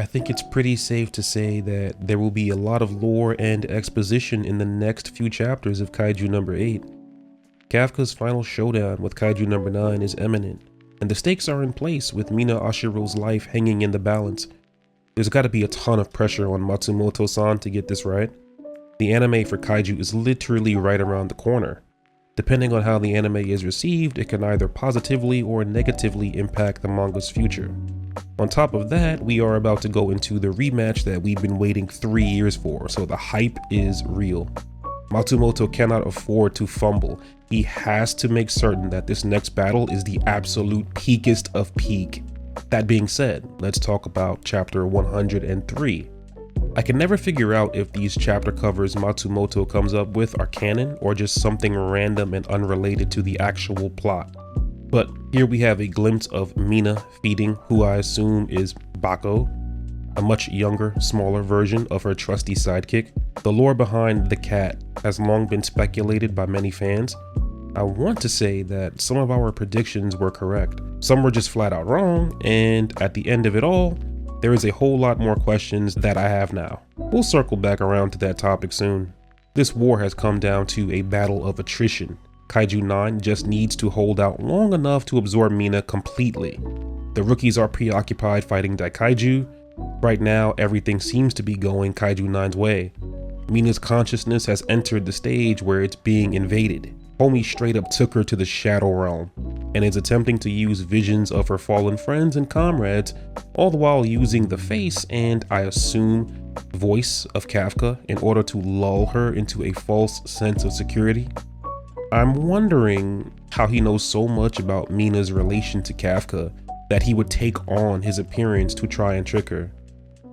I think it's pretty safe to say that there will be a lot of lore and exposition in the next few chapters of Kaiju number 8. Kafka's final showdown with Kaiju number 9 is imminent, and the stakes are in place with Mina Ashiro's life hanging in the balance. There's gotta be a ton of pressure on Matsumoto-san to get this right. The anime for Kaiju is literally right around the corner. Depending on how the anime is received, it can either positively or negatively impact the manga's future. On top of that, we are about to go into the rematch that we've been waiting 3 years for, so the hype is real. Matsumoto cannot afford to fumble. He has to make certain that this next battle is the absolute peakest of peak. That being said, let's talk about chapter 103. I can never figure out if these chapter covers Matsumoto comes up with are canon or just something random and unrelated to the actual plot. But here we have a glimpse of Mina feeding who I assume is Bako, a much younger, smaller version of her trusty sidekick. The lore behind the cat has long been speculated by many fans. I want to say that some of our predictions were correct. Some were just flat out wrong, and at the end of it all, there is a whole lot more questions that I have now. We'll circle back around to that topic soon. This war has come down to a battle of attrition. Kaiju 9 just needs to hold out long enough to absorb Mina completely. The rookies are preoccupied fighting Daikaiju. Right now, everything seems to be going Kaiju 9's way. Mina's consciousness has entered the stage where it's being invaded. Homie straight up took her to the Shadow Realm and is attempting to use visions of her fallen friends and comrades, all the while using the face and, I assume, voice of Kafka in order to lull her into a false sense of security. I'm wondering how he knows so much about Mina's relation to Kafka that he would take on his appearance to try and trick her.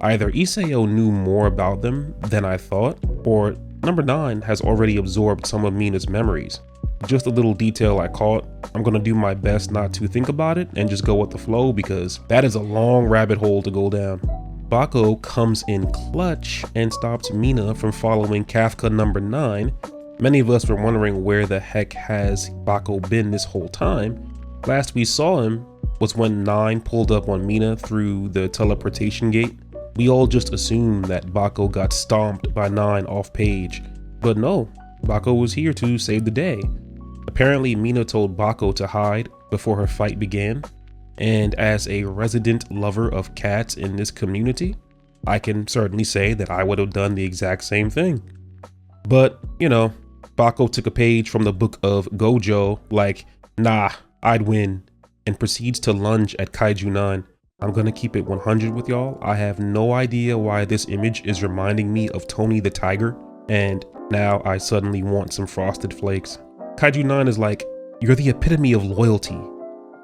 Either Isao knew more about them than I thought, or number 9 has already absorbed some of Mina's memories. Just a little detail I caught. I'm gonna do my best not to think about it and just go with the flow because that is a long rabbit hole to go down. Bako comes in clutch and stops Mina from following Kafka number 9. Many of us were wondering where the heck has Bako been this whole time. Last we saw him was when 9 pulled up on Mina through the teleportation gate. We all just assumed that Bako got stomped by 9 off page, but no, Bako was here to save the day. Apparently Mina told Bako to hide before her fight began, and as a resident lover of cats in this community, I can certainly say that I would have done the exact same thing. But, you know, Bako took a page from the book of Gojo, like, nah, I'd win, and proceeds to lunge at Kaiju 9. I'm gonna keep it 100 with y'all. I have no idea why this image is reminding me of Tony the Tiger, and now I suddenly want some Frosted Flakes. Kaiju 9 is like, you're the epitome of loyalty.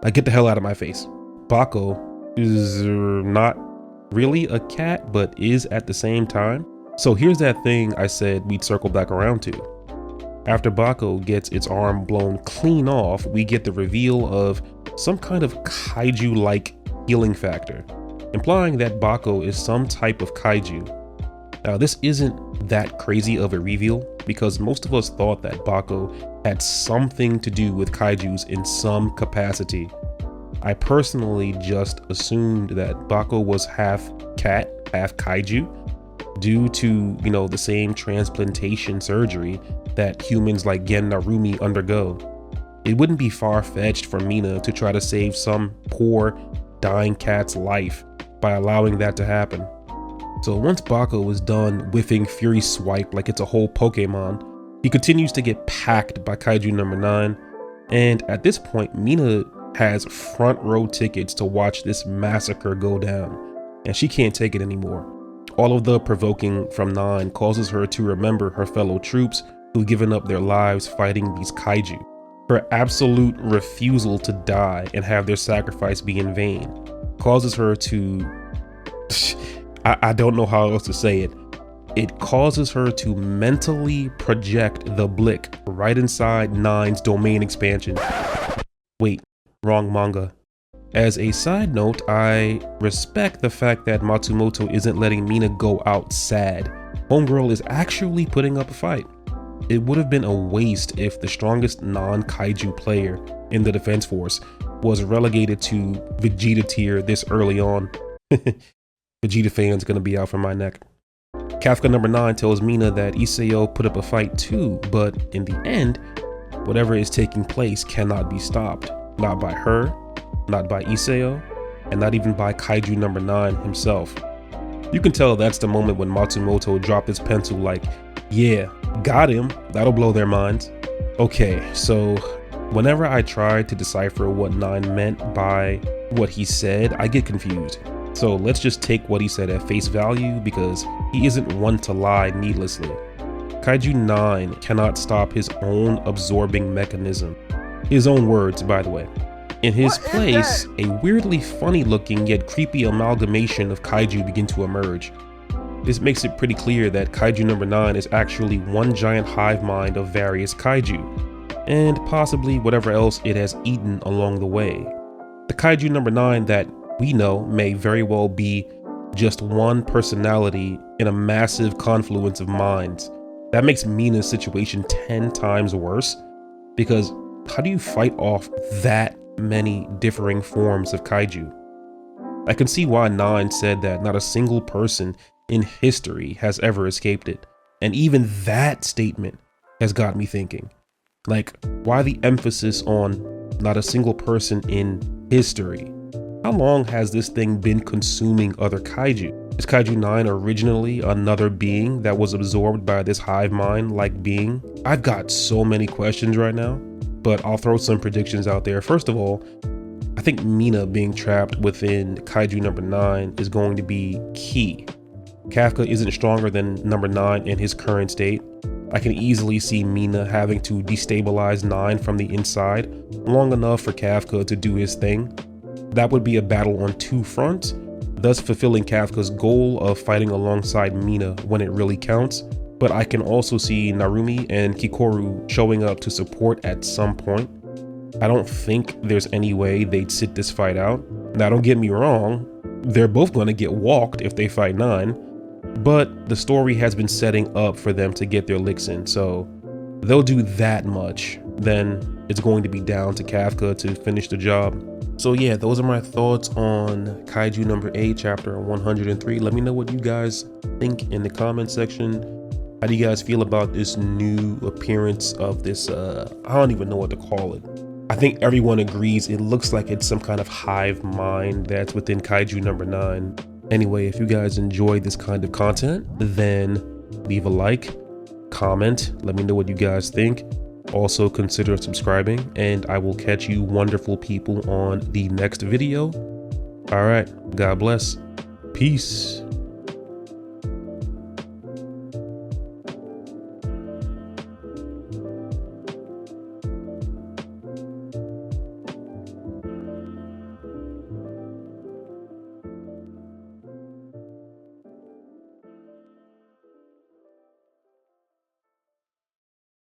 Like, get the hell out of my face. Bako is not really a cat, but is at the same time. So here's that thing I said we'd circle back around to. After Bako gets its arm blown clean off, we get the reveal of some kind of kaiju-like healing factor, implying that Bako is some type of kaiju. Now this isn't that crazy of a reveal because most of us thought that Bako had something to do with kaijus in some capacity. I personally just assumed that Bako was half cat, half kaiju due to, the same transplantation surgery that humans like Gen Narumi undergo. It wouldn't be far-fetched for Mina to try to save some poor, dying cat's life by allowing that to happen. So once Bako is done whiffing Fury Swipe like it's a whole Pokemon, he continues to get packed by Kaiju number 9, and at this point Mina has front row tickets to watch this massacre go down, and she can't take it anymore. All of the provoking from 9 causes her to remember her fellow troops who've given up their lives fighting these kaiju. Her absolute refusal to die and have their sacrifice be in vain causes her to... I don't know how else to say it. It causes her to mentally project the Blick right inside 9's domain expansion. Wait, wrong manga. As a side note, I respect the fact that Matsumoto isn't letting Mina go out sad. Homegirl is actually putting up a fight. It would have been a waste if the strongest non-kaiju player in the defense force was relegated to Vegeta tier this early on. Vegeta fans gonna be out for my neck. Kafka number 9 tells Mina that Iseo put up a fight too, but in the end, whatever is taking place cannot be stopped. Not by her, not by Iseo, and not even by Kaiju number 9 himself. You can tell that's the moment when Matsumoto dropped his pencil like, yeah, got him, that'll blow their minds. Okay, so whenever I try to decipher what 9 meant by what he said, I get confused. So let's just take what he said at face value because he isn't one to lie needlessly. Kaiju 9 cannot stop his own absorbing mechanism. His own words, by the way. In his place, a weirdly funny looking yet creepy amalgamation of kaiju begin to emerge. This makes it pretty clear that Kaiju number 9 is actually one giant hive mind of various kaiju, and possibly whatever else it has eaten along the way. The Kaiju number 9 that we know may very well be just one personality in a massive confluence of minds. That makes Mina's situation 10 times worse, because how do you fight off that many differing forms of kaiju? I can see why 9 said that not a single person in history has ever escaped it, and even that statement has got me thinking. Like, why the emphasis on not a single person in history? How long has this thing been consuming other kaiju? Is Kaiju 9 originally another being that was absorbed by this hive mind-like being? I've got so many questions right now, but I'll throw some predictions out there. First of all, I think Mina being trapped within Kaiju number 9 is going to be key. Kafka isn't stronger than number 9 in his current state. I can easily see Mina having to destabilize 9 from the inside long enough for Kafka to do his thing. That would be a battle on 2 fronts, thus fulfilling Kafka's goal of fighting alongside Mina when it really counts. But I can also see Narumi and Kikoru showing up to support at some point. I don't think there's any way they'd sit this fight out. Now don't get me wrong, they're both going to get walked if they fight 9, but the story has been setting up for them to get their licks in, so they'll do that much. Then it's going to be down to Kafka to finish the job. So yeah, those are my thoughts on Kaiju number 8, chapter 103. Let me know what you guys think in the comment section. How do you guys feel about this new appearance of this, I don't even know what to call it. I think everyone agrees it looks like it's some kind of hive mind that's within Kaiju number 9. Anyway, if you guys enjoy this kind of content, then leave a like, comment, let me know what you guys think. Also consider subscribing, and I will catch you wonderful people on the next video. All right, God bless. Peace.